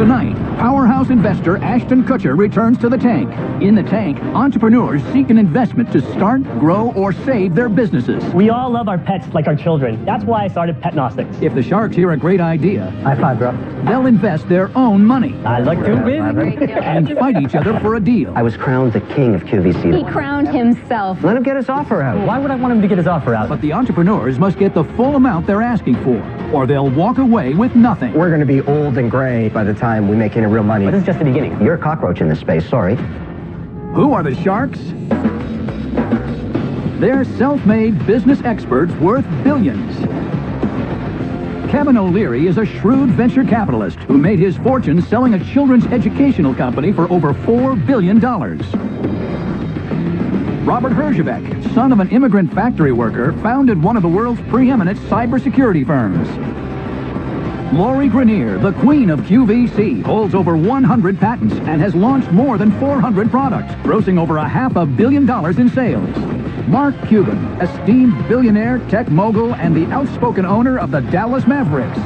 Tonight, powerhouse investor Ashton Kutcher returns to the tank. In the tank, entrepreneurs seek an investment to start, grow, or save their businesses. We all love our pets like our children. That's why I started Petnostics. If the sharks hear a great idea, High five, bro. they'll invest their own money I like to win. and fight each other for a deal. I was crowned the king of QVC. He crowned himself. Let him get his offer out. Why would I want him to get his offer out? But the entrepreneurs must get the full amount they're asking for, or they'll walk away with nothing. We're going to be old and gray by the time we make any real money. But this is just the beginning. You're a cockroach in this space, sorry. Who are the sharks? They're self-made business experts worth billions. Kevin O'Leary is a shrewd venture capitalist who made his fortune selling a children's educational company for over $4 billion. Robert Herjavec, son of an immigrant factory worker, founded one of the world's preeminent cybersecurity firms. Lori Grenier, the queen of QVC, holds over 100 patents and has launched more than 400 products, grossing over $500 million in sales. Mark Cuban, esteemed billionaire, tech mogul, and the outspoken owner of the Dallas Mavericks.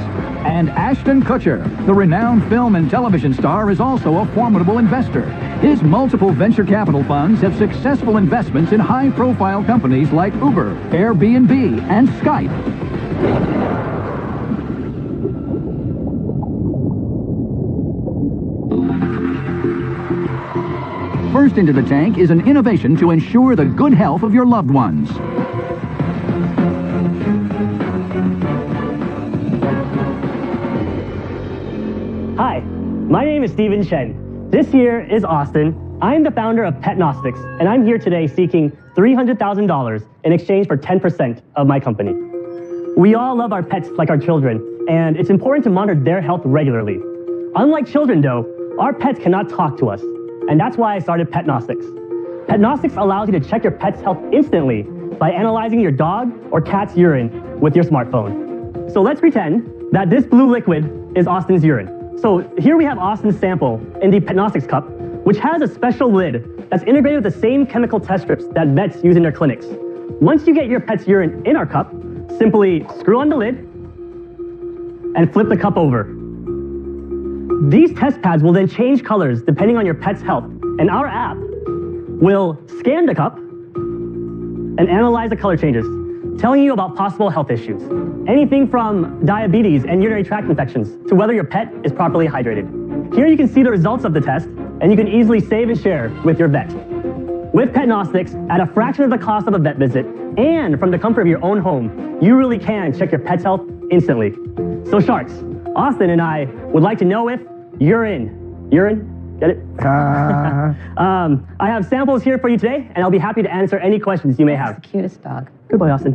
And Ashton Kutcher, the renowned film and television star, is also a formidable investor. His multiple venture capital funds have successful investments in high-profile companies like Uber, Airbnb, and Skype. First into the tank is an innovation to ensure the good health of your loved ones. Hi, my name is Steven Chen. This here is Austin. I'm the founder of Petnostics, and I'm here today seeking $300,000 in exchange for 10% of my company. We all love our pets like our children, and it's important to monitor their health regularly. Unlike children, though, our pets cannot talk to us. And that's why I started Petnostics. Petnostics allows you to check your pet's health instantly by analyzing your dog or cat's urine with your smartphone. So let's pretend that this blue liquid is Austin's urine. So here we have Austin's sample in the Petnostics cup, which has a special lid that's integrated with the same chemical test strips that vets use in their clinics. Once you get your pet's urine in our cup, simply screw on the lid and flip the cup over. These test pads will then change colors depending on your pet's health, and our app will scan the cup and analyze the color changes, telling you about possible health issues. Anything from diabetes and urinary tract infections to whether your pet is properly hydrated. Here you can see the results of the test, and you can easily save and share with your vet. With Petnostics, at a fraction of the cost of a vet visit, and from the comfort of your own home, you really can check your pet's health instantly. So sharks, Austin and I would like to know if you're in. Urine? Get it? I have samples here for you today, and I'll be happy to answer any questions you may have. That's the cutest dog. Good boy, Austin.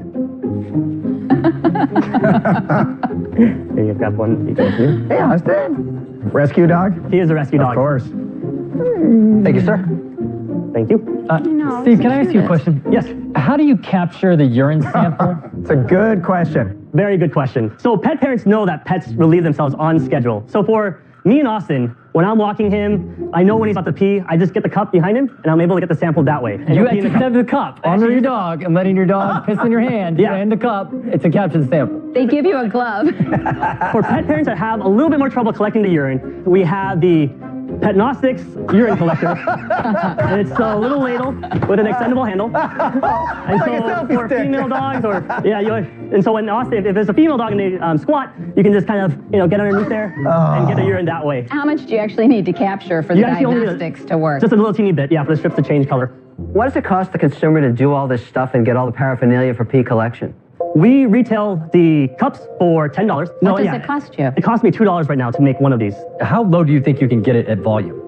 Here, you've got one. You can here. Hey, Austin. Rescue dog? He is a rescue dog. Of course. Thank you, sir. Thank you. Steve, can I ask you a question? Yes. How do you capture the urine sample? It's a good question. Very good question. So pet parents know that pets relieve themselves on schedule. So for me and Austin, when I'm walking him, I know when he's about to pee, I just get the cup behind him, and I'm able to get the sample that way. And You actually step the cup under your dog and letting your dog piss in your hand and the cup. It's a capture the sample. They give you a glove. For pet parents that have a little bit more trouble collecting the urine, we have the Petnostics urine collector. And it's a little ladle with an extendable handle. And so for female dogs, and so when Austin, if there's a female dog and they squat, you can just kind of get underneath there and get the urine that way. How much do you actually need to capture for the diagnostics to work? Just a little teeny bit, for the strips to change color. What does it cost the consumer to do all this stuff and get all the paraphernalia for pee collection? We retail the cups for $10. What does it cost you? It costs me $2 right now to make one of these. How low do you think you can get it at volume?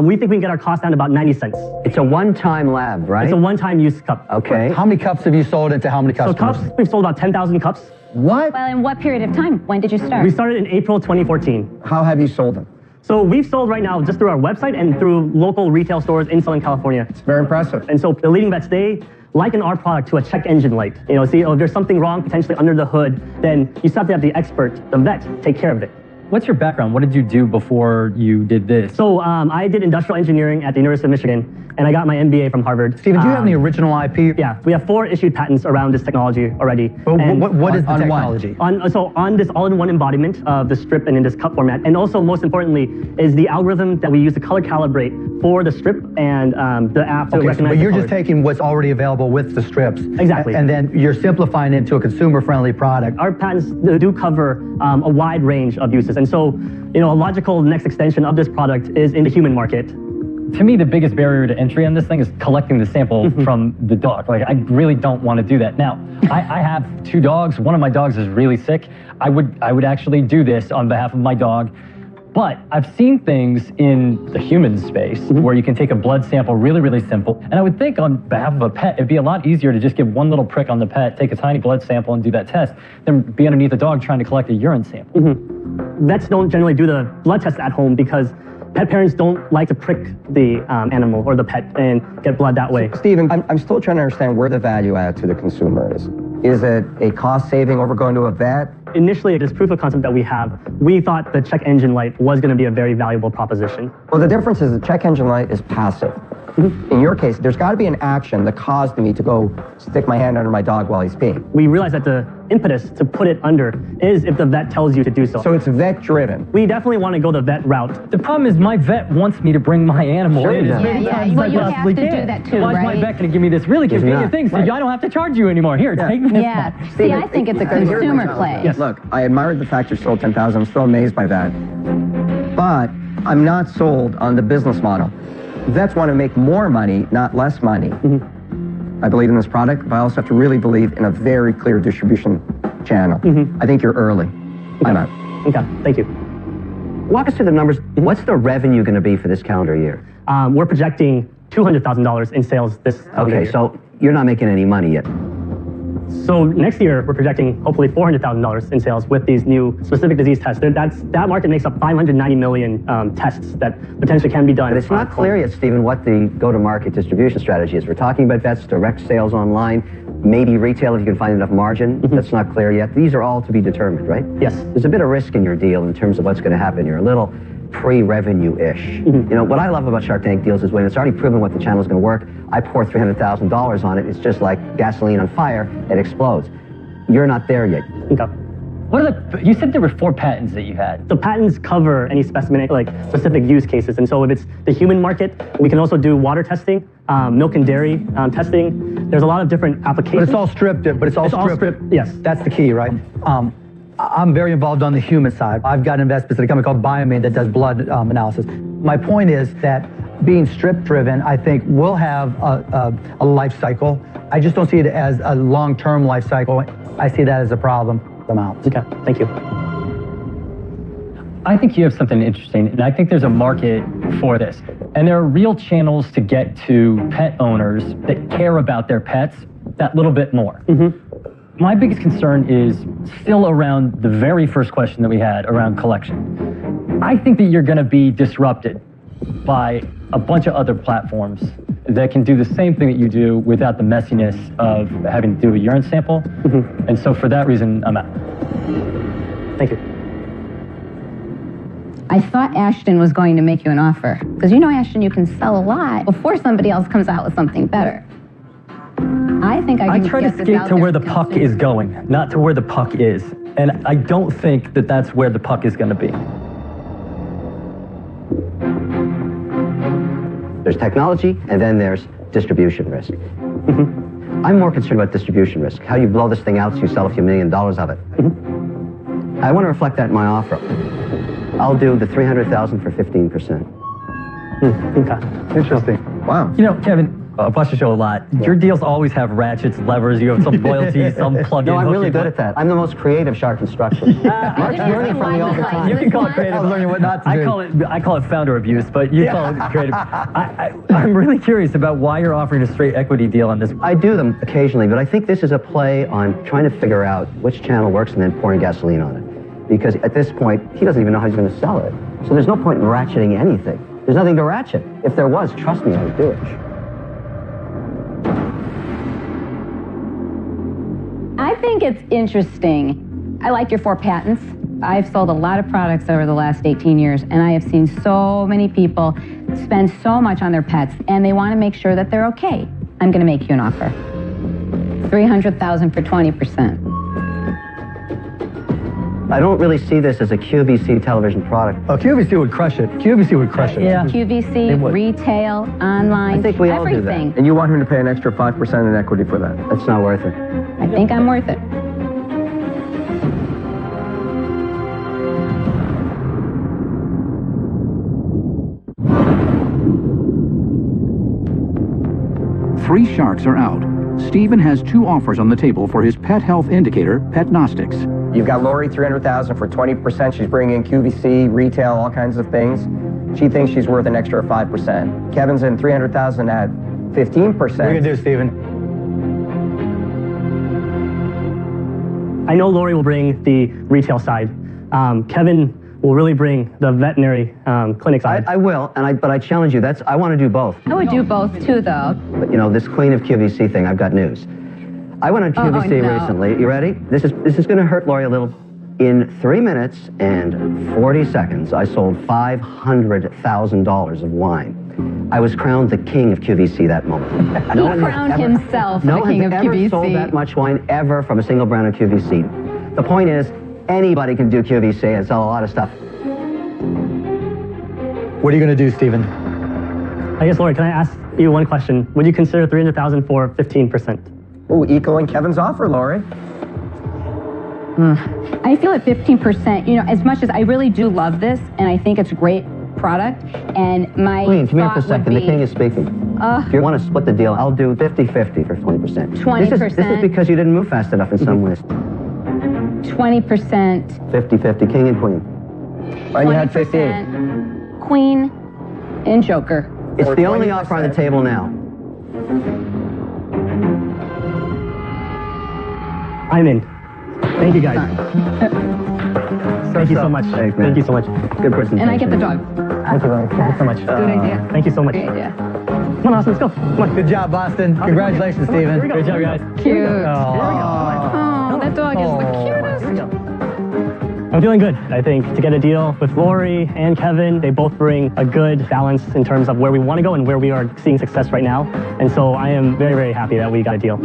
We think we can get our cost down to about 90 cents. It's a one-time lab, right? It's a one-time use cup. Okay. How many cups have you sold it to how many customers? So cups, we've sold about 10,000 cups. What? Well, in what period of time? When did you start? We started in April 2014. How have you sold them? So we've sold right now just through our website and through local retail stores in Southern California. It's very impressive. And so the leading vets, they liken our product to a check engine light. See, if there's something wrong potentially under the hood, then you still have to have the expert, the vet, take care of it. What's your background? What did you do before you did this? So I did industrial engineering at the University of Michigan, and I got my MBA from Harvard. Steven, do you have any original IP? Yeah, we have 4 issued patents around this technology already. Well, what is the technology? On this all-in-one embodiment of the strip and in this cup format, and also most importantly is the algorithm that we use to color calibrate for the strip and the app to recognize. But you're just taking what's already available with the strips, exactly, and then you're simplifying it into a consumer-friendly product. Our patents do cover a wide range of uses, and so a logical next extension of this product is in the human market. To me, the biggest barrier to entry on this thing is collecting the sample from the dog. Like, I really don't want to do that. Now, I have 2 dogs. One of my dogs is really sick. I would actually do this on behalf of my dog. But I've seen things in the human space where you can take a blood sample, really, really simple. And I would think on behalf of a pet, it'd be a lot easier to just give one little prick on the pet, take a tiny blood sample and do that test, than be underneath a dog trying to collect a urine sample. Vets don't generally do the blood test at home because pet parents don't like to prick the animal or the pet and get blood that way. Steven, I'm still trying to understand where the value add to the consumer is. Is it a cost saving over going to a vet? Initially, this proof of concept that we have, we thought the check engine light was going to be a very valuable proposition. Well, the difference is the check engine light is passive. In your case, there's got to be an action that caused me to go stick my hand under my dog while he's peeing. We realized that the impetus to put it under is if the vet tells you to do so. So it's vet driven. We definitely want to go the vet route. The problem is my vet wants me to bring my animal in. Well, you have to do that too, Why is my vet going to give me this really convenient thing so I don't have to charge you anymore? Here, take this. Yeah. See, I think it's a consumer play. Yes. Look, I admired the fact you sold 10,000. I'm still amazed by that. But I'm not sold on the business model. Vets want to make more money, not less money. I believe in this product, but I also have to really believe in a very clear distribution channel. I think you're early. I'm out. Okay, thank you. Walk us through the numbers. What's the revenue going to be for this calendar year? We're projecting $200,000 in sales this calendar year. Okay, so you're not making any money yet. So next year, we're projecting hopefully $400,000 in sales with these new specific disease tests. That market makes up 590 million tests that potentially can be done. But it's not clear yet, Stephen, what the go-to-market distribution strategy is. We're talking about vets, direct sales online, maybe retail if you can find enough margin. That's not clear yet. These are all to be determined, right? Yes. There's a bit of risk in your deal in terms of what's going to happen. You're a little pre-revenue-ish. What I love about Shark Tank deals is when it's already proven what the channel is going to work, I pour $300,000 on it, it's just like gasoline on fire, it explodes. You're not there yet. Okay. You said there were 4 patents that you had. The patents cover any specimen, like specific use cases. And so if it's the human market, we can also do water testing, milk and dairy testing. There's a lot of different applications. But it's all stripped. All stripped, yes. That's the key, right? I'm very involved on the human side. I've got investments in a company called Biomane that does blood analysis. My point is that being strip-driven, I think, will have a life cycle. I just don't see it as a long-term life cycle. I see that as a problem. I'm out. Okay, thank you. I think you have something interesting, and I think there's a market for this. And there are real channels to get to pet owners that care about their pets that little bit more. My biggest concern is still around the very first question that we had around collection. I think that you're going to be disrupted by a bunch of other platforms that can do the same thing that you do without the messiness of having to do a urine sample. And so for that reason, I'm out. Thank you. I thought Ashton was going to make you an offer. Because Ashton, you can sell a lot before somebody else comes out with something better. I think I try to skate to where the puck is going, not to where the puck is. And I don't think that that's where the puck is going to be. There's technology, and then there's distribution risk. I'm more concerned about distribution risk. How you blow this thing out so you sell a few $1 million of it. I want to reflect that in my offer. I'll do the $300,000 for 15%. Okay. Interesting. Wow. Kevin, I've watched the show a lot. Your deals always have ratchets, levers, you have some loyalty, some plug-in. No, I'm really good at that. I'm the most creative shark instructor. Mark's learning from me all the time. You can call it creative. I'm learning what not to do. I call it founder abuse, but you call it creative. I'm really curious about why you're offering a straight equity deal on this. I do them occasionally, but I think this is a play on trying to figure out which channel works and then pouring gasoline on it. Because at this point, he doesn't even know how he's going to sell it. So there's no point in ratcheting anything. There's nothing to ratchet. If there was, trust me, I would do it. I think it's interesting. I like your 4 patents. I've sold a lot of products over the last 18 years, and I have seen so many people spend so much on their pets, and they want to make sure that they're okay. I'm going to make you an offer. $300,000 for 20%. I don't really see this as a QVC television product. Oh, QVC would crush it. QVC would crush it. Yeah. QVC, retail, online, I think we all do that. everything. And you want him to pay an extra 5% in equity for that? That's not worth it. I think I'm worth it. Three sharks are out. Stephen has two offers on the table for his pet health indicator, Petnostics. You've got Lori, $300,000 for 20%. She's bringing in QVC, retail, all kinds of things. She thinks she's worth an extra 5%. Kevin's in $300,000 at 15%. What are you going to do, Stephen? I know Lori will bring the retail side. Kevin will really bring the veterinary clinic side. I will, but I challenge you. I want to do both. I would do both too, though. But you know, this queen of QVC thing, I've got news. I went on QVC no. recently. You ready? This is going to hurt Lori a little. In 3 minutes and 40 seconds, I sold $500,000 of wine. I was crowned the king of QVC that moment. He crowned himself the king of No one has ever QVC. sold that much wine ever from a single brand of QVC. The point is, anybody can do QVC and sell a lot of stuff. What are you going to do, Stephen? I guess, Lori, can I ask you one question? Would you consider $300,000 for 15%? Ooh, equaling Kevin's offer, Lori. I feel at 15%, you know, as much as I really do love this, and I think it's a great product, and my Queen, come here for a thought would second. The be, king is speaking. If you want to split the deal, I'll do 50-50 for 20%. 20%. This is because you didn't move fast enough in some ways. 20%. 50-50, king and queen. And you had 15. 20%, Queen, and Joker. It's Or the only 20%. offer on the table now. I'm in. Thank you, guys. Thank you so much. Thanks, man. Thank you so much. Good presentation. And I get the dog. Thank you, Lori. Thank you so much. Good idea. Thank you so much. Great idea. Come on, Austin, let's go. Come on. Good job, Boston. Congratulations, Here we Stephen. go. Good job, guys. Cute. Oh. Oh, that dog is the cutest. Here we go. I'm feeling good. I think to get a deal with Lori and Kevin, they both bring a good balance in terms of where we want to go and where we are seeing success right now. And so I am very, very happy that we got a deal.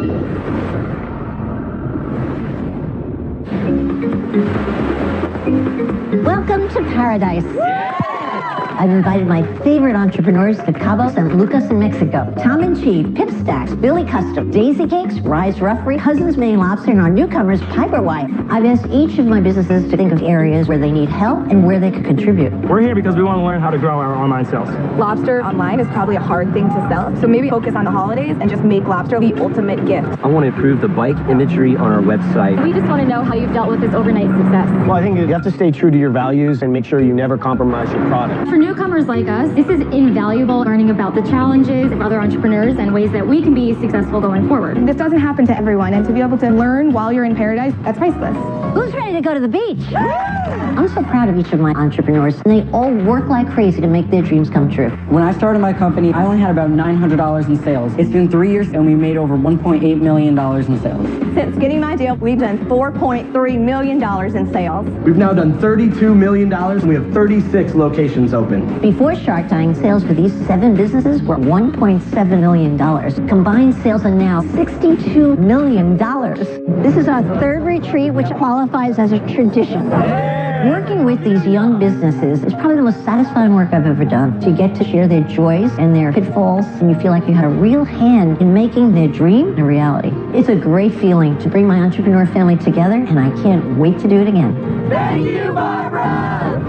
Welcome to paradise. I've invited my favorite entrepreneurs to Cabo San Lucas in Mexico. Tom and Chi, Pip Stacks, Billy Custom, Daisy Cakes, Rise Ruffrey, Cousins Maine Lobster, and our newcomers, Piper White. I've asked each of my businesses to think of areas where they need help and where they could contribute. We're here because we want to learn how to grow our online sales. Lobster online is probably a hard thing to sell, so maybe focus on the holidays and just make lobster the ultimate gift. I want to improve the bike imagery on our website. We just want to know how you've dealt with this overnight success. Well, I think you have to stay true to your values and make sure you never compromise your product. For newcomers like us, this is invaluable, learning about the challenges of other entrepreneurs and ways that we can be successful going forward. This doesn't happen to everyone, and to be able to learn while you're in paradise, that's priceless. Who's ready to go to the beach? I'm so proud of each of my entrepreneurs, and they all work like crazy to make their dreams come true. When I started my company, I only had about $900 in sales. It's been 3 years, and we made over $1.8 million in sales. Since getting my deal, we've done $4.3 million in sales. We've now done $32 million and we have 36 locations open. Before Shark Tank, sales for these 7 businesses were $1.7 million. Combined sales are now $62 million. This is our 3rd retreat, which qualifies as a tradition. Working with these young businesses is probably the most satisfying work I've ever done. To get to share their joys and their pitfalls, and you feel like you had a real hand in making their dream a reality. It's a great feeling to bring my entrepreneur family together, and I can't wait to do it again. Thank you, Barbara!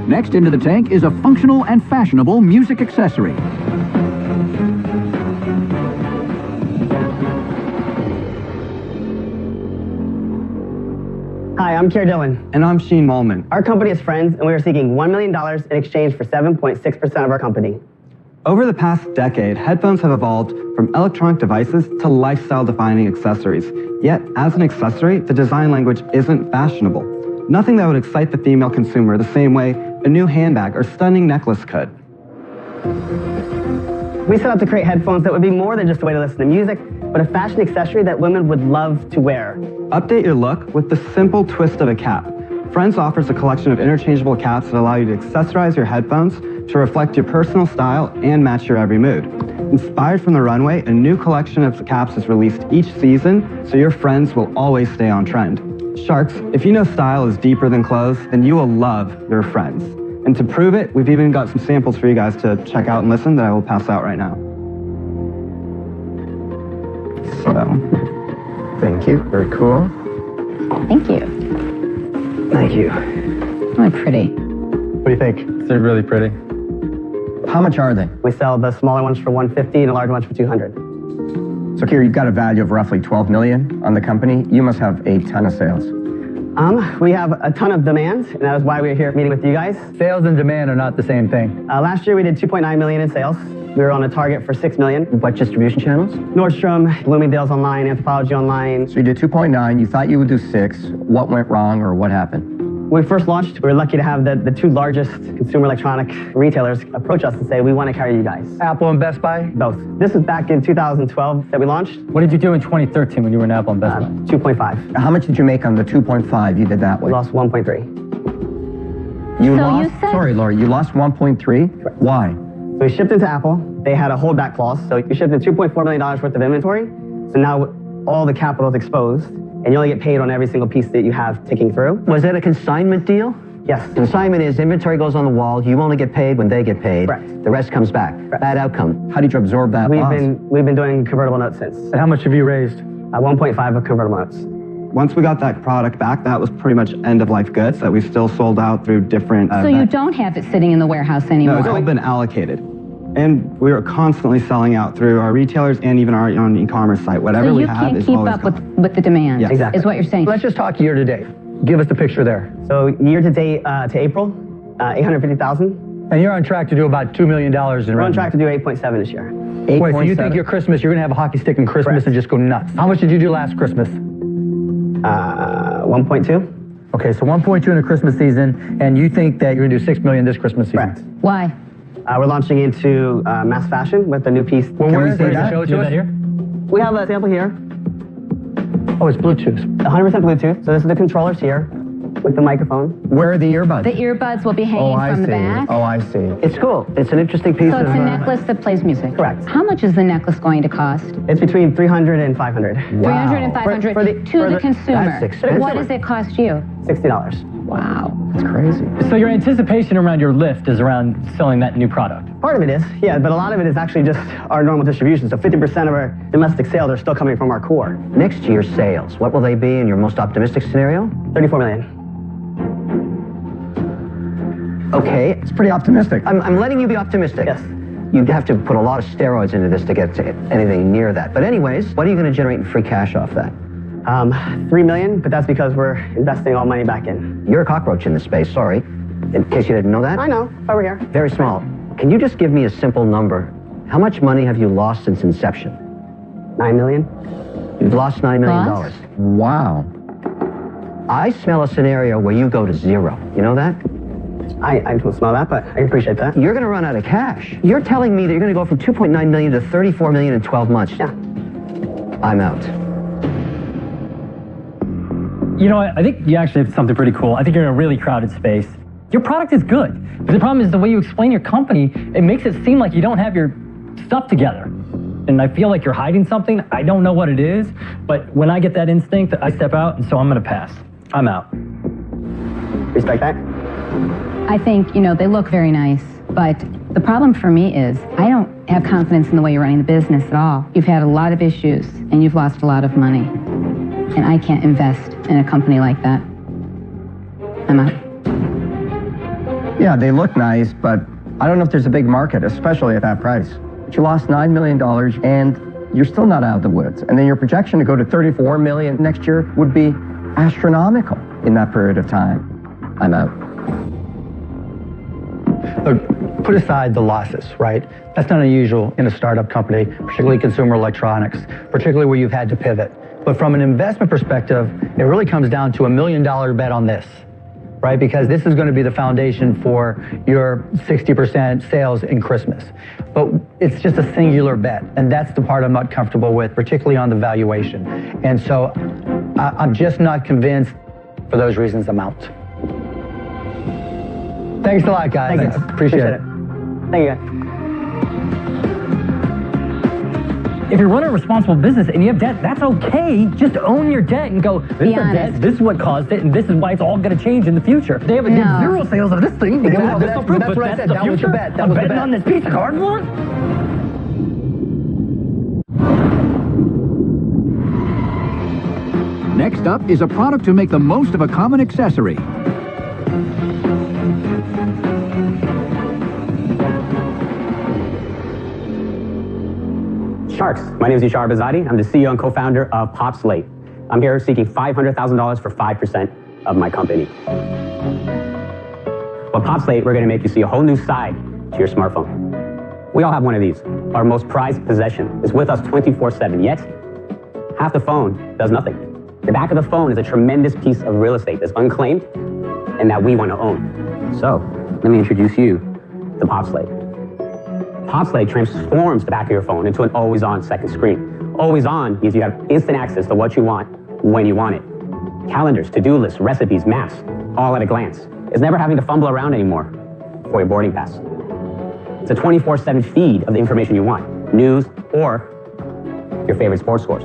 Next into the tank is a functional and fashionable music accessory. Hi, I'm Kier Dillon. And I'm Sheen Malman. Our company is friends, and we are seeking $1 million in exchange for 7.6% of our company. Over the past decade, headphones have evolved from electronic devices to lifestyle-defining accessories. Yet, as an accessory, the design language isn't fashionable. Nothing that would excite the female consumer the same way a new handbag or stunning necklace could. We set out to create headphones that would be more than just a way to listen to music, but a fashion accessory that women would love to wear. Update your look with the simple twist of a cap. Friends offers a collection of interchangeable caps that allow you to accessorize your headphones to reflect your personal style and match your every mood. Inspired from the runway, a new collection of caps is released each season, so your friends will always stay on trend. Sharks, if you know style is deeper than clothes, then you will love your friends. And to prove it, we've even got some samples for you guys to check out and listen that I will pass out right now. So, thank you. Very cool. Thank you. Thank you. Oh, pretty. What do you think? They're really pretty. How much are they? We sell the smaller ones for $150 and the larger ones for $200. So here you've got a value of roughly $12 million on the company. You must have a ton of sales. We have a ton of demand, and that is why we're here meeting with you guys. Sales and demand are not the same thing. Last year we did $2.9 million in sales. We were on a target for $6 million. What distribution channels? Nordstrom, Bloomingdale's online, Anthropologie online. So you did 2.9, you thought you would do 6. What went wrong or what happened? When we first launched, we were lucky to have the two largest consumer electronic retailers approach us and say, we want to carry you guys. Apple and Best Buy? Both. This was back in 2012 that we launched. What did you do in 2013 when you were in Apple and Best Buy? 2.5. How much did you make on the 2.5 you did that way? We lost 1.3. You lost, sorry, Lori, you lost 1.3? Why? So we shipped into Apple. They had a holdback clause. So we shipped in $2.4 million worth of inventory. So now all the capital is exposed, and you only get paid on every single piece that you have ticking through. Was that a consignment deal? Yes. Consignment is inventory goes on the wall, you only get paid when they get paid. Correct. The rest comes back. Bad outcome. How did you absorb that We've loss? been doing convertible notes since. And how much have you raised? 1.5 of convertible notes. Once we got that product back, that was pretty much end-of-life goods that we still sold out through different... So you don't have it sitting in the warehouse anymore? No, it's all been allocated. And we are constantly selling out through our retailers and even our own e-commerce site. Whatever we have is always So you can't keep up with the demand, Yeah. Exactly. is what you're saying. Let's just talk year to date. Give us the picture there. So year to date to April, 850,000. And you're on track to do about $2 million in revenue. We're on track to do 8.7 this year. Wait, so you think your Christmas, you're going to have a hockey stick in Christmas Correct. and just go nuts. How much did you do last Christmas? 1.2. Okay, so 1.2 in the Christmas season, and you think that you're going to do $6 million this Christmas season? Correct. Why? We're launching into mass fashion with a new piece. Well, where is it? Show it to us. Here? We have a sample here, Oh, it's Bluetooth. 100% Bluetooth. So this is the controllers here with the microphone. Where are the earbuds? The earbuds will be hanging from the back. Oh, I see. It's cool. It's an interesting piece So of... it's a necklace that plays music. Correct. How much is the necklace going to cost? It's between $300 and $500. 300 and 500 For the- to for the the- consumer. that's expensive. What does it cost you? $60. Wow. That's crazy. So your anticipation around your lift is around selling that new product. Part of it is, yeah, but a lot of it is actually just our normal distribution. So 50% of our domestic sales are still coming from our core. Next year's sales, what will they be in your most optimistic scenario? 34 million. Okay. It's pretty optimistic. I'm letting you be optimistic. Yes. You'd have to put a lot of steroids into this to get to anything near that. But anyways, what are you going to generate in free cash off that? 3 million, but that's because we're investing all money back in. You're a cockroach in this space, sorry. In case you didn't know that. I know, over here. Very small. Can you just give me a simple number? How much money have you lost since inception? 9 million. You've lost $9 million. Lost? Wow. I smell a scenario where you go to zero. You know that? I don't smell that, but I appreciate that. You're going to run out of cash. You're telling me that you're going to go from 2.9 million to 34 million in 12 months. Yeah. I'm out. You know, I think you actually have something pretty cool. I think you're in a really crowded space. Your product is good, but the problem is the way you explain your company, it makes it seem like you don't have your stuff together. And I feel like you're hiding something. I don't know what it is, but when I get that instinct, I step out, and so I'm going to pass. I'm out. Respect that. I think, they look very nice, but the problem for me is I don't have confidence in the way you're running the business at all. You've had a lot of issues, and you've lost a lot of money. And I can't invest in a company like that. I'm out. Yeah, they look nice, but I don't know if there's a big market, especially at that price. But you lost $9 million, and you're still not out of the woods. And then your projection to go to 34 million next year would be astronomical in that period of time. I'm out. Look, put aside the losses, right? That's not unusual in a startup company, particularly consumer electronics, particularly where you've had to pivot. But from an investment perspective, it really comes down to $1 million bet on this. right? Because this is going to be the foundation for your 60% sales in Christmas. But it's just a singular bet, and that's the part I'm not comfortable with, particularly on the valuation. And so I'm just not convinced. For those reasons, I'm out. Thanks a lot, guys. Thank you. Appreciate it. Thank you, guys. If you're running a responsible business and you have debt, that's okay. Just own your debt and go, this is debt, this is what caused it, and this is why it's all going to change in the future. They have zero sales of this thing. Exactly. That's what I said. That was the bet. That was the bet. On this piece of cardboard? Next up is a product to make the most of a common accessory. Sharks. My name is Yashar Bazadi. I'm the CEO and co-founder of PopSlate. I'm here seeking $500,000 for 5% of my company. With PopSlate, we're going to make you see a whole new side to your smartphone. We all have one of these. Our most prized possession is with us 24/7, yet half the phone does nothing. The back of the phone is a tremendous piece of real estate that's unclaimed and that we want to own. So, let me introduce you to PopSlate. PopSlate transforms the back of your phone into an always-on second screen. Always on means you have instant access to what you want when you want it. Calendars, to-do lists, recipes, maps, all at a glance. It's never having to fumble around anymore for your boarding pass. It's a 24/7 feed of the information you want, news or your favorite sports scores.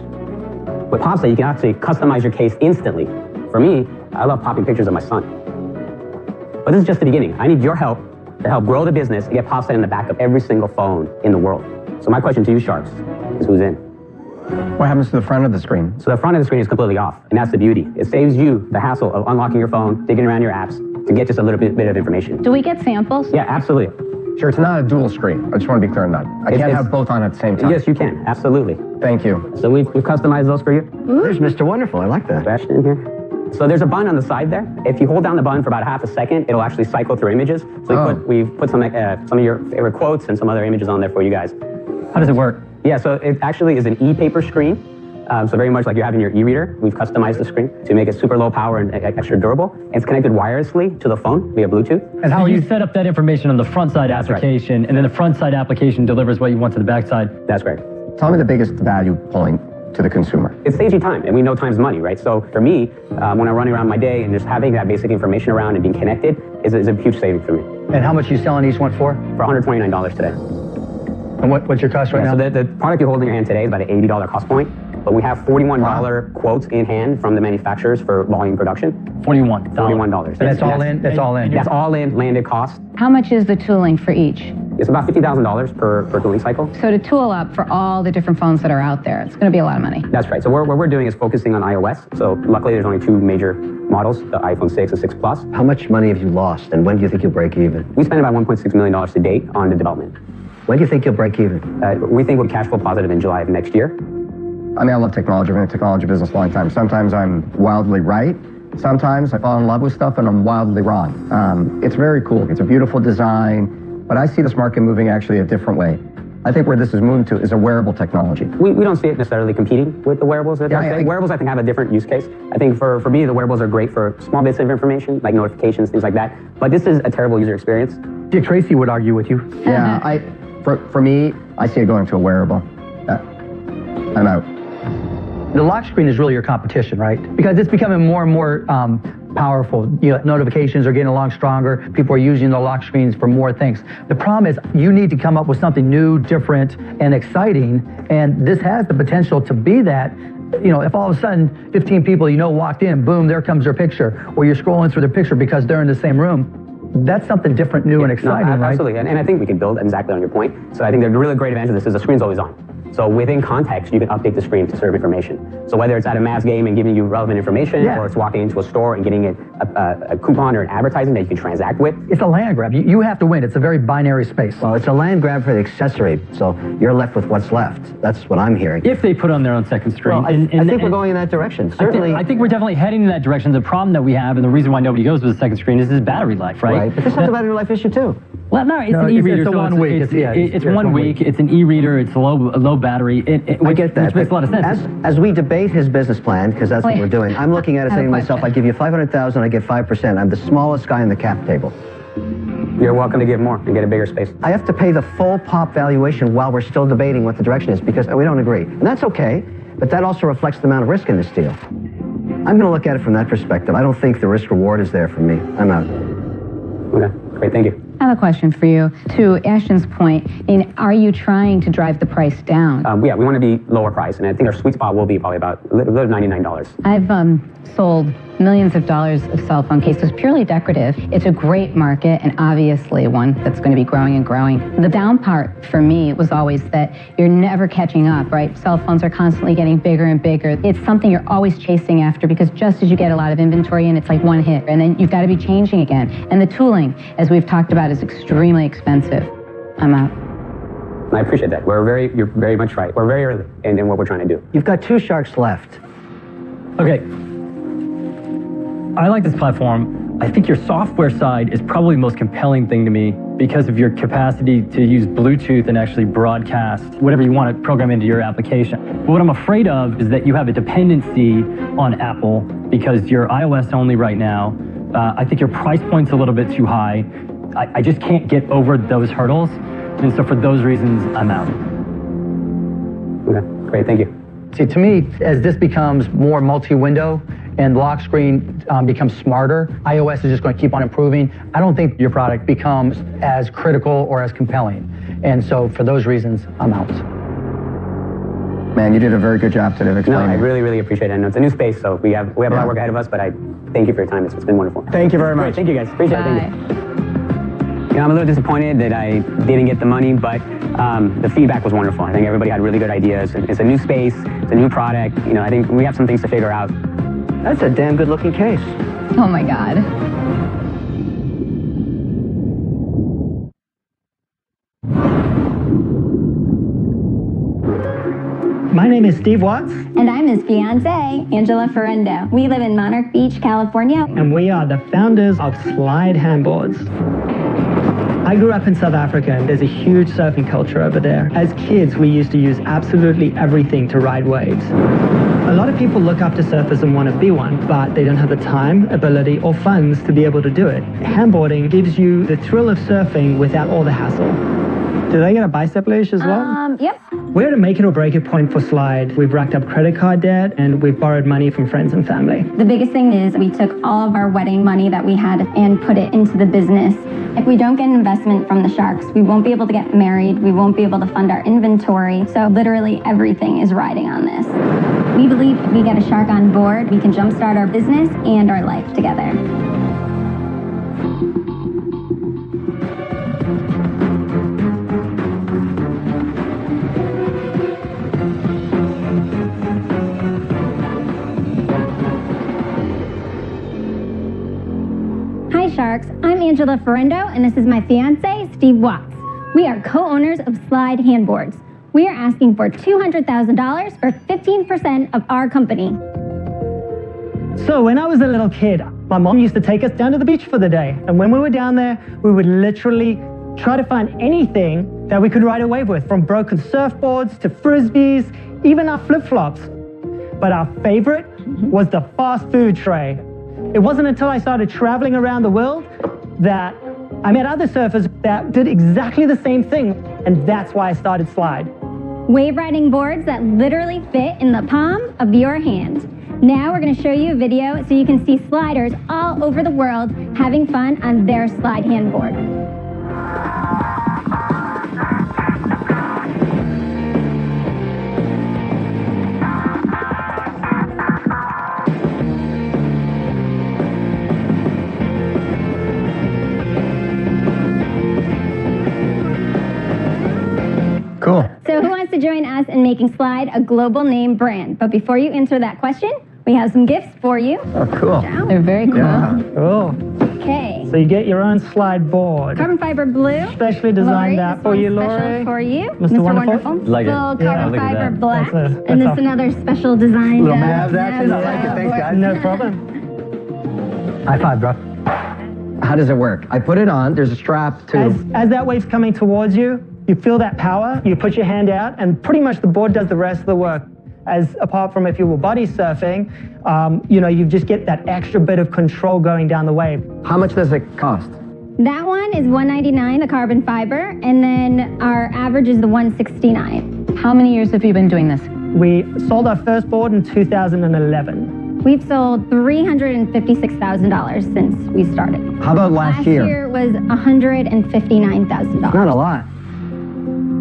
With PopSlate, you can actually customize your case instantly. For me, I love popping pictures of my son. But this is just the beginning. I need your help to help grow the business and get PopSlate in the back of every single phone in the world. So my question to you, Sharks, is who's in? What happens to the front of the screen? So the front of the screen is completely off, and that's the beauty. It saves you the hassle of unlocking your phone, digging around your apps to get just a little bit of information. Do we get samples? Yeah, absolutely. Sure, it's not a dual screen. I just want to be clear on that. I can't have both on at the same time. Yes, you can. Absolutely. Thank you. So we've customized those for you. There's Mr. Wonderful. I like that. Sebastian in here. So there's a button on the side there. If you hold down the button for about half a second, it'll actually cycle through images. So we've put some of your favorite quotes and some other images on there for you guys. How does it work? Yeah, so it actually is an e-paper screen. So very much like you have in your e-reader, we've customized the screen to make it super low power and extra durable. It's connected wirelessly to the phone via Bluetooth. And how you set up that information on the front side application, and then the front side application delivers what you want to the back side. That's right. Tell me the biggest value point to the consumer. It saves you time, and we know time's money, right? So for me, when I'm running around my day and just having that basic information around and being connected is a huge saving for me. And how much are you selling each one for? For $129 today. And what's your cost right now? So the product you hold in your hand today is about an $80 cost point. But we have $41 quotes in hand from the manufacturers for volume production. $41. And that's all in? That's all in? That's all in, landed cost. How much is the tooling for each? It's about $50,000 per tooling cycle. So to tool up for all the different phones that are out there, it's going to be a lot of money. That's right. So what we're doing is focusing on iOS. So luckily there's only two major models, the iPhone 6 and 6 Plus. How much money have you lost, and when do you think you'll break even? We spent about $1.6 million to date on the development. When do you think you'll break even? We think we'll be cash flow positive in July of next year. I mean, I love technology. I've been in the technology business a long time. Sometimes I'm wildly right. Sometimes I fall in love with stuff and I'm wildly wrong. It's very cool. It's a beautiful design, but I see this market moving actually a different way. I think where this is moving to is a wearable technology. We don't see it necessarily competing with the wearables. Wearables, I think, have a different use case. I think for me, the wearables are great for small bits of information, like notifications, things like that. But this is a terrible user experience. Dick Tracy would argue with you. Yeah, for me, I see it going to a wearable. I'm out. The lock screen is really your competition, right? Because it's becoming more and more powerful. Notifications are getting along stronger. People are using the lock screens for more things. The problem is you need to come up with something new, different, and exciting. And this has the potential to be that. If all of a sudden 15 people walked in, boom, there comes their picture, or you're scrolling through their picture because they're in the same room, that's something different, new, and exciting, right? Absolutely, and I think we can build exactly on your point. So I think the really great advantage of this is the screen's always on. So within context, you can update the screen to serve information. So whether it's at a mass game and giving you relevant information, or it's walking into a store and getting a coupon or an advertising that you can transact with. It's a land grab. You have to win. It's a very binary space. Well, it's a land grab for the accessory, so you're left with what's left. That's what I'm hearing. If they put on their own second screen. Well, I think we're going in that direction. Certainly. I think we're definitely heading in that direction. The problem that we have, and the reason why nobody goes with the second screen, is battery life, right? Right, but this is a battery life issue too. Well, no, it's an e-reader. It's a 1 week. It's 1 week. It's an e-reader. It's low battery. I get that. Which makes a lot of sense. As we debate his business plan, because that's what we're doing, I'm looking at it saying to myself, I give you $500,000, I get 5%. I'm the smallest guy on the cap table. You're welcome to give more and get a bigger space. I have to pay the full pop valuation while we're still debating what the direction is because we don't agree. And that's okay, but that also reflects the amount of risk in this deal. I'm going to look at it from that perspective. I don't think the risk reward is there for me. I'm out. Okay, great, thank you. I have a question for you. To Ashton's point, are you trying to drive the price down? Yeah, we want to be lower price, and I think our sweet spot will be probably about $99. I've sold millions of dollars of cell phone cases, purely decorative. It's a great market and obviously one that's going to be growing and growing. The down part for me was always that you're never catching up, right? Cell phones are constantly getting bigger and bigger. It's something you're always chasing after because just as you get a lot of inventory and it's like one hit and then you've got to be changing again. And the tooling, as we've talked about, is extremely expensive. I'm out. I appreciate that. You're very much right. We're very early in what we're trying to do. You've got 2 sharks left. Okay. I like this platform. I think your software side is probably the most compelling thing to me because of your capacity to use Bluetooth and actually broadcast whatever you want to program into your application. But what I'm afraid of is that you have a dependency on Apple because you're iOS only right now. I think your price point's a little bit too high. I just can't get over those hurdles. And so for those reasons, I'm out. Okay, great, thank you. See, to me, as this becomes more multi-window and the lock screen becomes smarter, iOS is just going to keep on improving. I don't think your product becomes as critical or as compelling. And so for those reasons, I'm out. Man, you did a very good job today of explaining. No, I really, really appreciate it. I know it's a new space, so we have a lot of work ahead of us, but I thank you for your time. It's been wonderful. Thank you very much. Great, thank you guys. Appreciate it. Thank you. You know, I'm a little disappointed that I didn't get the money, but the feedback was wonderful. I think everybody had really good ideas. It's a new space, it's a new product. You know, I think we have some things to figure out. That's a damn good looking case. Oh my God. My name is Steve Watts. And I'm his fiance, Angela Ferrendo. We live in Monarch Beach, California. And we are the founders of Slide Handboards. I grew up in South Africa and there's a huge surfing culture over there. As kids, we used to use absolutely everything to ride waves. A lot of people look up to surfers and want to be one, but they don't have the time, ability, or funds to be able to do it. Handboarding gives you the thrill of surfing without all the hassle. Do they get a bicep leash as well? Yep. We're at a make it or break it point for Slide. We've racked up credit card debt and we've borrowed money from friends and family. The biggest thing is we took all of our wedding money that we had and put it into the business. If we don't get an investment from the sharks, we won't be able to get married. We won't be able to fund our inventory. So literally everything is riding on this. We believe if we get a shark on board, we can jumpstart our business and our life together. Hi Sharks, I'm Angela Ferrendo and this is my fiance, Steve Watts. We are co-owners of Slide Handboards. We are asking for $200,000 or 15% of our company. So when I was a little kid, my mom used to take us down to the beach for the day. And when we were down there, we would literally try to find anything that we could ride a wave with, from broken surfboards to frisbees, even our flip-flops. But our favorite was the fast food tray. It wasn't until I started traveling around the world that I met other surfers that did exactly the same thing, and that's why I started Slide. Wave riding boards that literally fit in the palm of your hand. Now we're going to show you a video so you can see sliders all over the world having fun on their Slide Handboard. Cool. So who wants to join us in making Slide a global name brand? But before you answer that question, we have some gifts for you. Oh, cool. They're very cool. Yeah. Cool. Okay. So you get your own slide board. Carbon fiber blue. Specially designed that for you, Lori. Special for you, Mr. Wonderful. Like it. Full Yeah, carbon look at fiber that. black. That's And this another special design. Little Mavs action. I like it. Thanks, guys. No problem. High five, bro. How does it work? I put it on, there's a strap to... As that wave's coming towards you, you feel that power, you put your hand out, and pretty much the board does the rest of the work. As apart from if you were body surfing, you just get that extra bit of control going down the wave. How much does it cost? That one is $199, the carbon fiber, and then our average is the $169. How many years have you been doing this? We sold our first board in 2011. We've sold $356,000 since we started. How about last year? Last year was $159,000. Not a lot.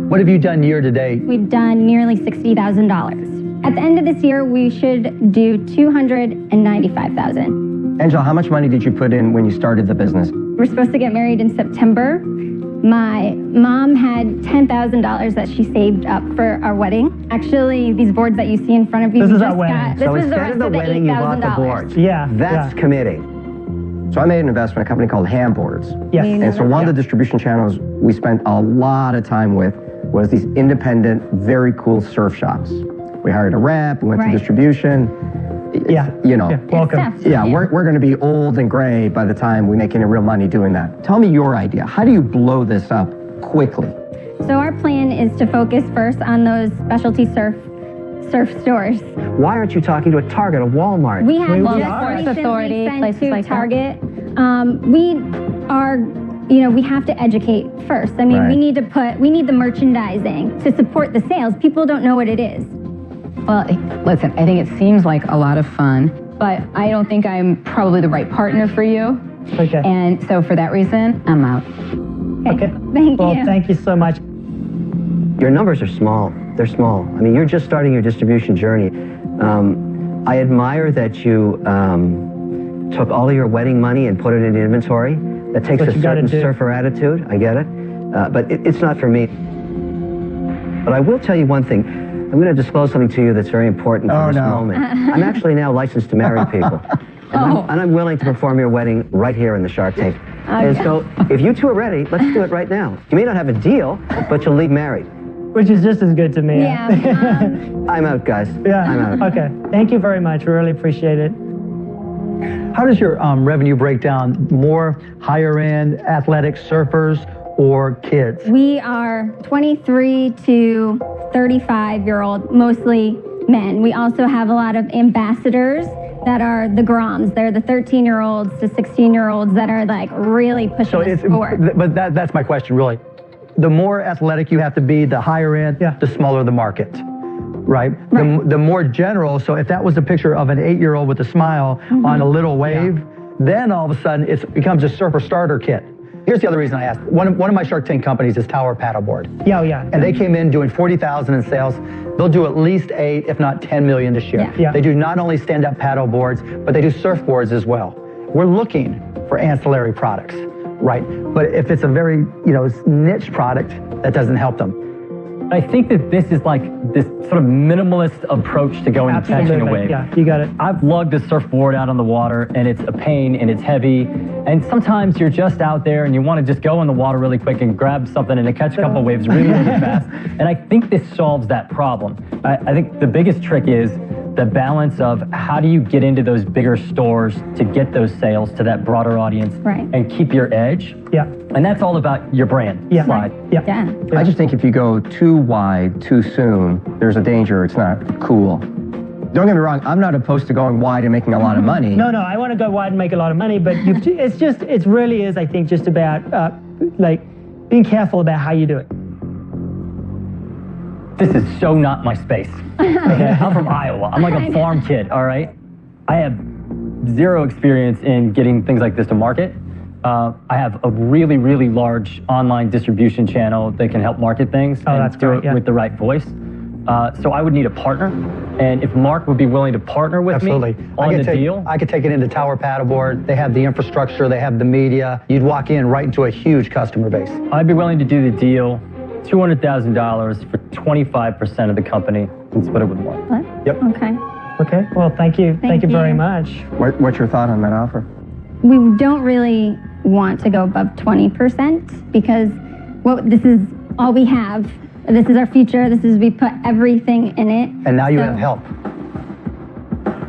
What have you done year to date? We've done nearly $60,000. At the end of this year, we should do $295,000. Angela, how much money did you put in when you started the business? We're supposed to get married in September. My mom had $10,000 that she saved up for our wedding. Actually, these boards that you see in front of you, this is our wedding. This was the rest of the wedding, you bought the boards. Yeah. That's committing. So I made an investment in a company called Ham Boards. Yes. And so one of the distribution channels we spent a lot of time with was these independent, very cool surf shops. We hired a rep, we went to distribution. Yeah. Welcome. Yeah, we're going to be old and gray by the time we make any real money doing that. Tell me your idea. How do you blow this up quickly? So our plan is to focus first on those specialty surf stores. Why aren't you talking to a Target, a Walmart? We have just recently sent to Target. We have to educate first. I mean, we need the merchandising to support the sales. People don't know what it is. Well, listen, I think it seems like a lot of fun, but I don't think I'm probably the right partner for you. Okay. And so for that reason, I'm out. Okay. Thank you. you. Thank you so much. Your numbers are small. They're small. I mean, you're just starting your distribution journey. I admire that you took all of your wedding money and put it into inventory. That takes a certain surfer attitude. I get it. But it's not for me. But I will tell you one thing. I'm going to disclose something to you that's very important for this moment. I'm actually now licensed to marry people. And I'm willing to perform your wedding right here in the Shark Tank. And so, if you two are ready, let's do it right now. You may not have a deal, but you'll leave married. Which is just as good to me. Yeah. I'm out, guys. Yeah. I'm out. Okay. Thank you very much. We really appreciate it. How does your revenue break down? More higher end athletic surfers or kids? We are 23 to 35-year-old, mostly men. We also have a lot of ambassadors that are the Groms. They're the 13-year-olds to 16-year-olds that are like really pushing the sport. But that's my question, really. The more athletic you have to be, the higher end, the smaller the market, right? The more general, so if that was a picture of an 8-year-old with a smile on a little wave, then all of a sudden it becomes a surfer starter kit. Here's the other reason I asked. One of my Shark Tank companies is Tower Paddleboard. Yeah. And they came in doing 40,000 in sales. They'll do at least 8, if not 10 million this year. Yeah. They do not only stand-up paddle boards, but they do surfboards as well. We're looking for ancillary products, right? But if it's a very, niche product, that doesn't help them. I think that this is like this sort of minimalist approach to going and catching a wave. Yeah, you got it. I've lugged a surfboard out on the water, and it's a pain, and it's heavy, and sometimes you're just out there and you want to just go in the water really quick and grab something and catch a couple waves really, really fast. And I think this solves that problem. I think the biggest trick is the balance of how do you get into those bigger stores to get those sales to that broader audience and keep your edge. Yeah. And that's all about your brand. Yeah. Slide. Yeah. I just think if you go too wide too soon, there's a danger it's not cool. Don't get me wrong, I'm not opposed to going wide and making a lot of money. No, I want to go wide and make a lot of money, but it really is, I think, just about being careful about how you do it. This is so not my space. Okay? I'm from Iowa. I'm like a farm kid, all right? I have zero experience in getting things like this to market. I have a really, really large online distribution channel that can help market things and do it with the right voice. So I would need a partner, and if Mark would be willing to partner with me on the deal. I could take it into Tower Paddleboard. They have the infrastructure, they have the media. You'd walk in right into a huge customer base. I'd be willing to do the deal, $200,000 for 25% of the company, and split it with Mark. What? Yep. Okay, well, thank you. Thank you very much. What's your thought on that offer? We don't really want to go above 20% because this is all we have. This is our future. We put everything in it. And now you have help.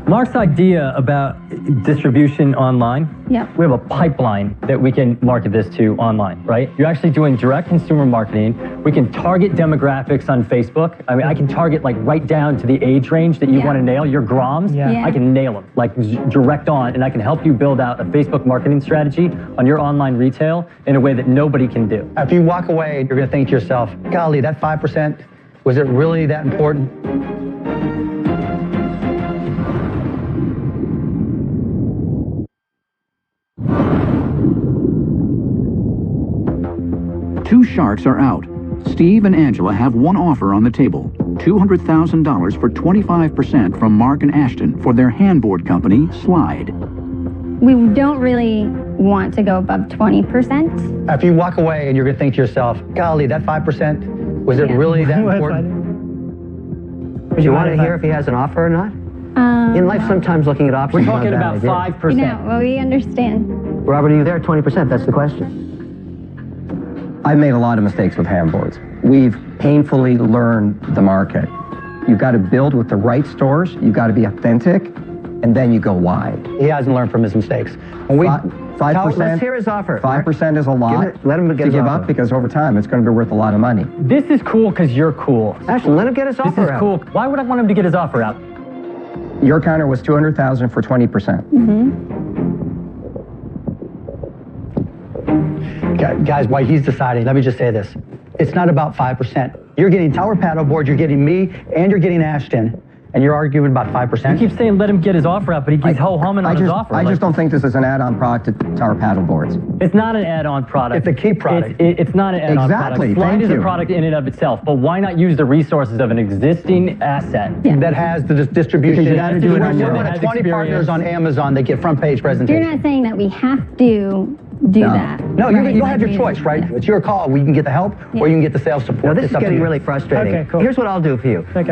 Mark's idea about distribution online. Yep. We have a pipeline that we can market this to online, right? You're actually doing direct consumer marketing. We can target demographics on Facebook. I mean, I can target like right down to the age range that you want to nail, your groms. Yeah. I can nail them, like direct on, and I can help you build out a Facebook marketing strategy on your online retail in a way that nobody can do. If you walk away, you're going to think to yourself, golly, that 5%, was it really that important? Two sharks are out. Steve and Angela have one offer on the table. $200,000 for 25% from Mark and Ashton for their handboard company, Slide. We don't really want to go above 20%. If you walk away and you're going to think to yourself, golly, that 5%, was it really that important? Do you want to hear if he has an offer or not? In life, sometimes looking at options. We're talking about 5%. No, well, we understand. Robert, are you there at 20%? That's the question. I've made a lot of mistakes with handboards. We've painfully learned the market. You've got to build with the right stores, you've got to be authentic, and then you go wide. He hasn't learned from his mistakes. When we 5%. Let's hear his offer. 5% is a lot Let him get to his give offer. up because over time it's going to be worth a lot of money. This is cool because you're cool. Ashton, let him get his This offer is out. cool. Why would I want him to get his offer out? Your counter was $200,000 for 20%. Guys, while he's deciding, let me just say this. It's not about 5%. You're getting Tower Paddleboard, you're getting me, and you're getting Ashton, and you're arguing about 5%. You keep saying let him get his offer out, but he keeps ho-humming on his offer. I just don't think this is an add-on product to Tower Paddleboards. It's not an add-on product. It's a key product. It's not an add-on Exactly, product. Slide thank is a you. product in and of itself, but why not use the resources of an existing asset? That has the distribution. Because you gotta do it on your We're own. one of 20 partners on Amazon that get front page You're presentation. not saying that we have to do that. No, right? you'll have your choice, right? It's your call. We can get the help or you can get the sales support. Now, this It's is up to getting you. really frustrating. Okay, cool. Here's what I'll do for you. Okay.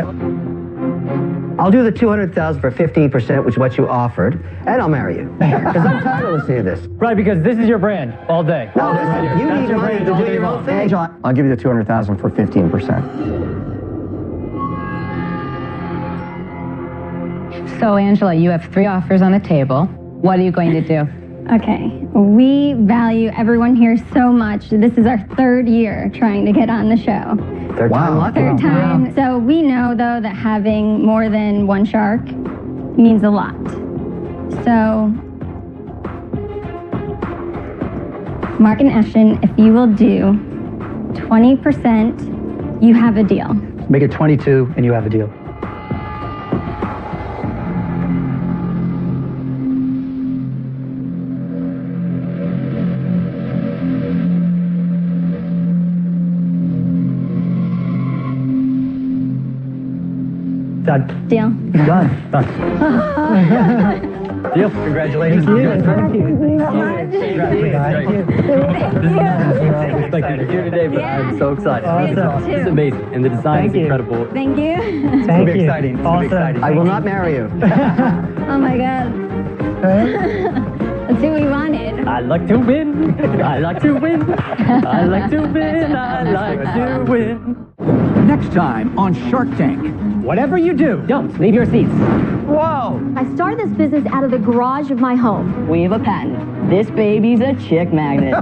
I'll do the $200,000 for 15%, which is what you offered, and I'll marry you. Because I'm tired of listening to this. Right, because this is your brand all day. No, listen, you need money to do your own thing. Angela, I'll give you the $200,000 for 15%. So, Angela, you have 3 offers on the table. What are you going to do? Okay, we value everyone here so much. This is our 3rd year trying to get on the show. Third time lucky. 3rd time. So we know, though, that having more than one shark means a lot. So, Mark and Ashton, if you will do 20%, you have a deal. Make it 22 and you have a deal. Done. Deal. Done. Deal. Congratulations. Thank you. It's like you're here today, but I'm so excited. Awesome. This is amazing, and the design is incredible. Thank you. Thank you. Exciting. It's gonna be exciting. I will not marry you. Oh my God. That's who we wanted. I like to win. I like to win. I like to win. I like to win. Next time on Shark Tank. Whatever you do, don't leave your seats. Whoa. I started this business out of the garage of my home. We have a patent. This baby's a chick magnet.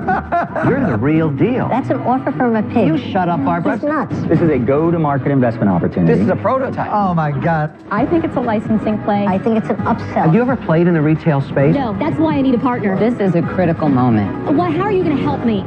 You're the real deal. That's an offer from a pig. You shut up, Barbara. It's nuts. This is a go-to-market investment opportunity. This is a prototype. Oh my God. I think it's a licensing play. I think it's an upsell. Have you ever played in the retail space? No, that's why I need a partner. This is a critical moment. Why, how are you going to help me?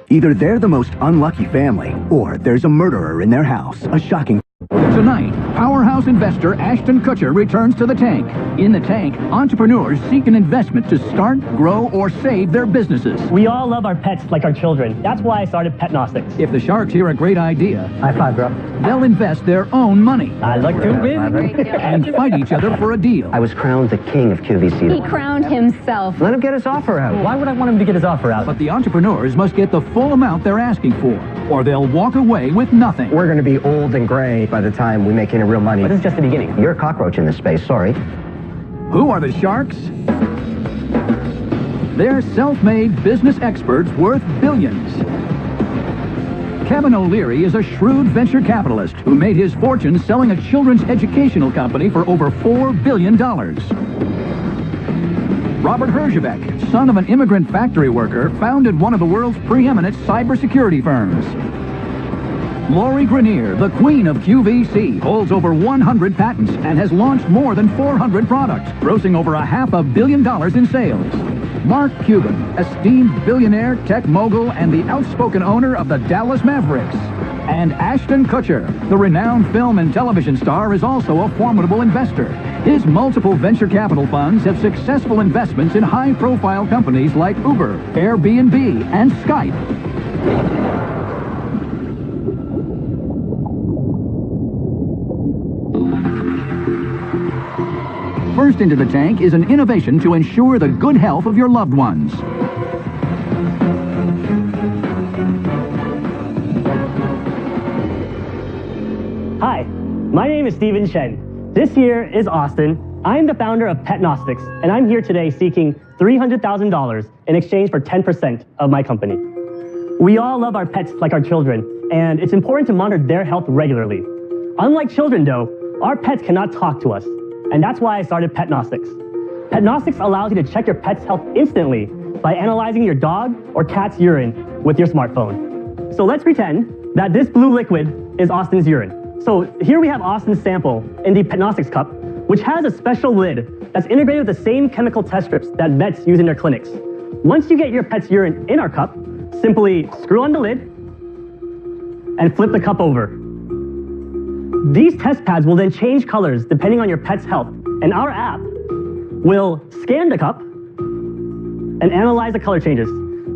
Either they're the most unlucky family, or there's a murderer in their house. A shocking... Tonight, powerhouse investor Ashton Kutcher returns to the tank. In the tank, entrepreneurs seek an investment to start, grow, or save their businesses. We all love our pets like our children. That's why I started Petnostics. If the sharks hear a great idea, High five, bro. they'll invest their own money I like to win. and fight each other for a deal. I was crowned the king of He QVC. crowned himself. Let him get his offer out. Why would I want him to get his offer out? But the entrepreneurs must get the full amount they're asking for, or they'll walk away with nothing. We're going to be old and gray by the time we make any real money. But this is just the beginning. You're a cockroach in this space, sorry. Who are the sharks? They're self-made business experts worth billions. Kevin O'Leary is a shrewd venture capitalist who made his fortune selling a children's educational company for over $4 billion. Robert Herzebek, son of an immigrant factory worker, founded one of the world's preeminent cybersecurity firms. Lori Grenier, the queen of QVC, holds over 100 patents and has launched more than 400 products, grossing over $500 million in sales. Mark Cuban, esteemed billionaire, tech mogul, and the outspoken owner of the Dallas Mavericks. And Ashton Kutcher, the renowned film and television star, is also a formidable investor. His multiple venture capital funds have successful investments in high-profile companies like Uber, Airbnb, and Skype. First into the tank is an innovation to ensure the good health of your loved ones. Hi, my name is Steven Chen. This here is Austin. I'm the founder of Petnostics, and I'm here today seeking $300,000 in exchange for 10% of my company. We all love our pets like our children, and it's important to monitor their health regularly. Unlike children, though, our pets cannot talk to us. And that's why I started Petnostics. Petnostics allows you to check your pet's health instantly by analyzing your dog or cat's urine with your smartphone. So let's pretend that this blue liquid is Austin's urine. So here we have Austin's sample in the Petnostics cup, which has a special lid that's integrated with the same chemical test strips that vets use in their clinics. Once you get your pet's urine in our cup, simply screw on the lid and flip the cup over. These test pads will then change colors depending on your pet's health, and our app will scan the cup and analyze the color changes,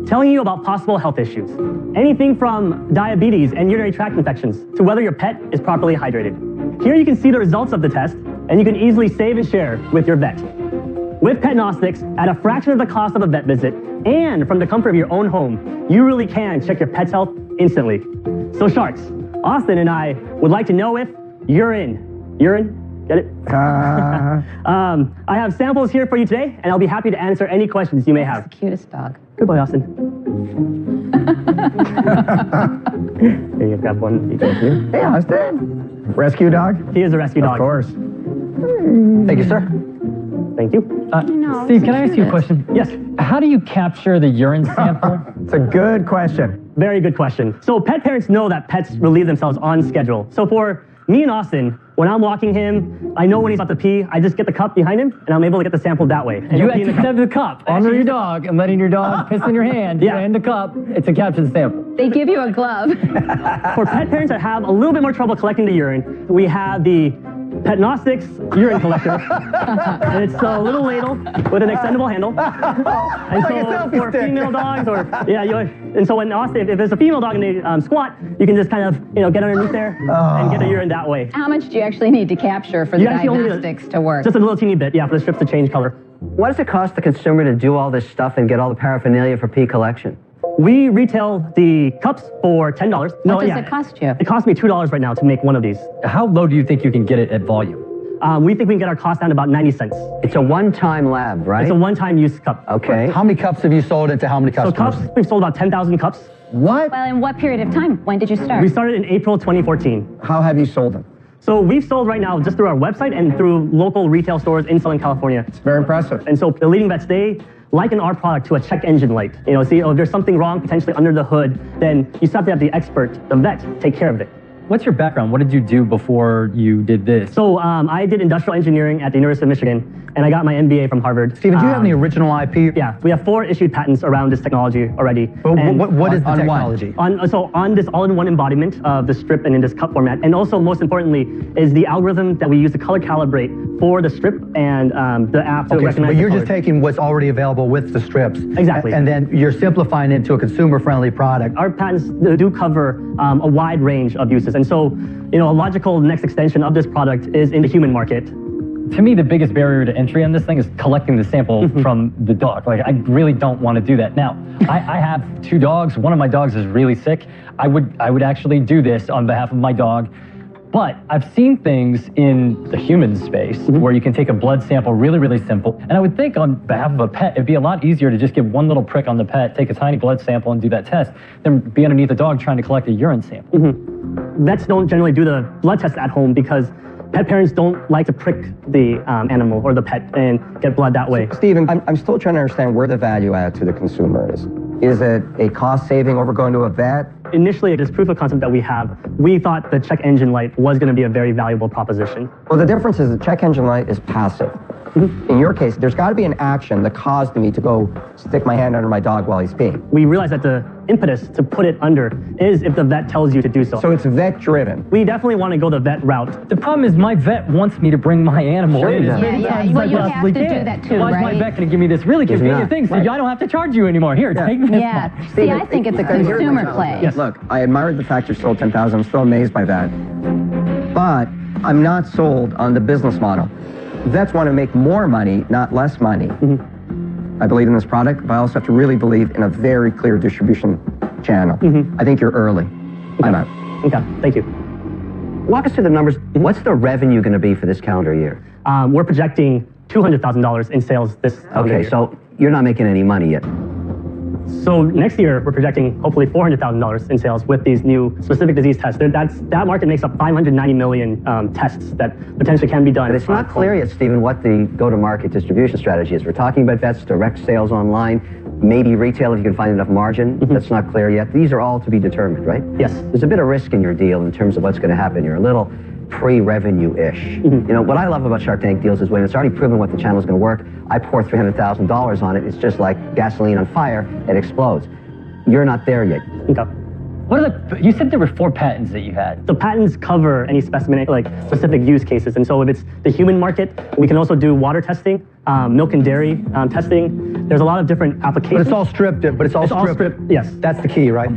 telling you about possible health issues. Anything from diabetes and urinary tract infections to whether your pet is properly hydrated. Here you can see the results of the test, and you can easily save and share with your vet. With Petnostics, at a fraction of the cost of a vet visit, and from the comfort of your own home, you really can check your pet's health instantly. So Sharks, Austin and I would like to know if you're in. Urine? Get it? I have samples here for you today, and I'll be happy to answer any questions you may have. That's the cutest dog. Good boy, Austin. Here, you grab one. Hey, Austin. Rescue dog? He is a rescue dog. Of course. Thank you, sir. Thank you. Steve, can I ask you a question? Yes. How do you capture the urine sample? It's a good question. Very good question. So pet parents know that pets relieve themselves on schedule. So for me and Austin, when I'm walking him, I know when he's about to pee, I just get the cup behind him, and I'm able to get the sample that way. And you have to have the cup under your dog and letting your dog piss in your hand and the cup to capture the sample. They give you a glove. For pet parents that have a little bit more trouble collecting the urine, we have the Petnostics urine collector. And it's a little ladle with an extendable handle. And so for female dogs, and so when Austin, if there's a female dog and they squat, you can just kind of get underneath there and get the urine that way. How much do you actually need to capture for the diagnostics to work? Just a little teeny bit, for the strips to change color. What does it cost the consumer to do all this stuff and get all the paraphernalia for pee collection? We retail the cups for $10. What does it cost you? It costs me $2 right now to make one of these. How low do you think you can get it at volume? We think we can get our cost down to about 90 cents. It's a one-time lab, right? It's a one-time use cup. Okay. How many cups have you sold into how many customers? So cups, we've sold about 10,000 cups. What? Well, in what period of time? When did you start? We started in April 2014. How have you sold them? So we've sold right now just through our website and through local retail stores in Southern California. It's very impressive. And so the leading vets, they liken our product to a check engine light. See, if there's something wrong potentially under the hood, then you still have to have the expert, the vet, take care of it. What's your background? What did you do before you did this? So I did industrial engineering at the University of Michigan, and I got my MBA from Harvard. Steven, do you have any original IP? Yeah, we have 4 issued patents around this technology already. What is the technology? On this all-in-one embodiment of the strip and in this cup format, and also most importantly is the algorithm that we use to color calibrate for the strip and the app to recognize. But you're just taking what's already available with the strips. Exactly. And then you're simplifying it into a consumer-friendly product. Our patents do cover a wide range of uses. And so, a logical next extension of this product is in the human market. To me, the biggest barrier to entry on this thing is collecting the sample from the dog. Like, I really don't want to do that. Now, I have 2 dogs. One of my dogs is really sick. I would actually do this on behalf of my dog. But I've seen things in the human space where you can take a blood sample, really, really simple. And I would think on behalf of a pet, it'd be a lot easier to just give one little prick on the pet, take a tiny blood sample and do that test, than be underneath the dog trying to collect a urine sample. Vets don't generally do the blood test at home because Pet parents don't like to prick the animal or the pet and get blood that way. Stephen, I'm still trying to understand where the value add to the consumer is. Is it a cost saving over going to a vet? Initially, this proof of concept that we have, we thought the check engine light was going to be a very valuable proposition. Well, the difference is the check engine light is passive. In your case, there's got to be an action that caused me to go stick my hand under my dog while he's peeing. We realized that the impetus to put it under is if the vet tells you to do so. So it's vet-driven. We definitely want to go the vet route. The problem is my vet wants me to bring my animal in as many times as well, I you have possibly to do can. that too, Why is my vet going to give me this really convenient thing so I don't have to charge you anymore? Here, take this. Yeah. See, I think it's a consumer play. Yes. Look, I admired the fact you sold 10,000. I'm still amazed by that. But I'm not sold on the business model. Vets want to make more money, not less money. I believe in this product, but I also have to really believe in a very clear distribution channel. I think you're early. I'm out. Okay, thank you. Walk us through the numbers. What's the revenue going to be for this calendar year? We're projecting $200,000 in sales this calendar year. Okay, so you're not making any money yet. So next year, we're projecting hopefully $400,000 in sales with these new specific disease tests. That market makes up 590 million tests that potentially can be done. But it's not clear yet, Stephen, what the go-to-market distribution strategy is. We're talking about vets, direct sales online, maybe retail if you can find enough margin. That's not clear yet. These are all to be determined, right? Yes. There's a bit of risk in your deal in terms of what's going to happen. You're a little pre-revenue-ish. You know, what I love about Shark Tank deals is when it's already proven what the channel is going to work, I pour $300,000 on it, it's just like gasoline on fire, it explodes. You're not there yet. Okay. What are you said there were 4 patents that you had. The patents cover any specimen, like specific use cases. And so if it's the human market, we can also do water testing, milk and dairy testing. There's a lot of different applications. But it's all stripped. Yes. Yes. That's the key, right?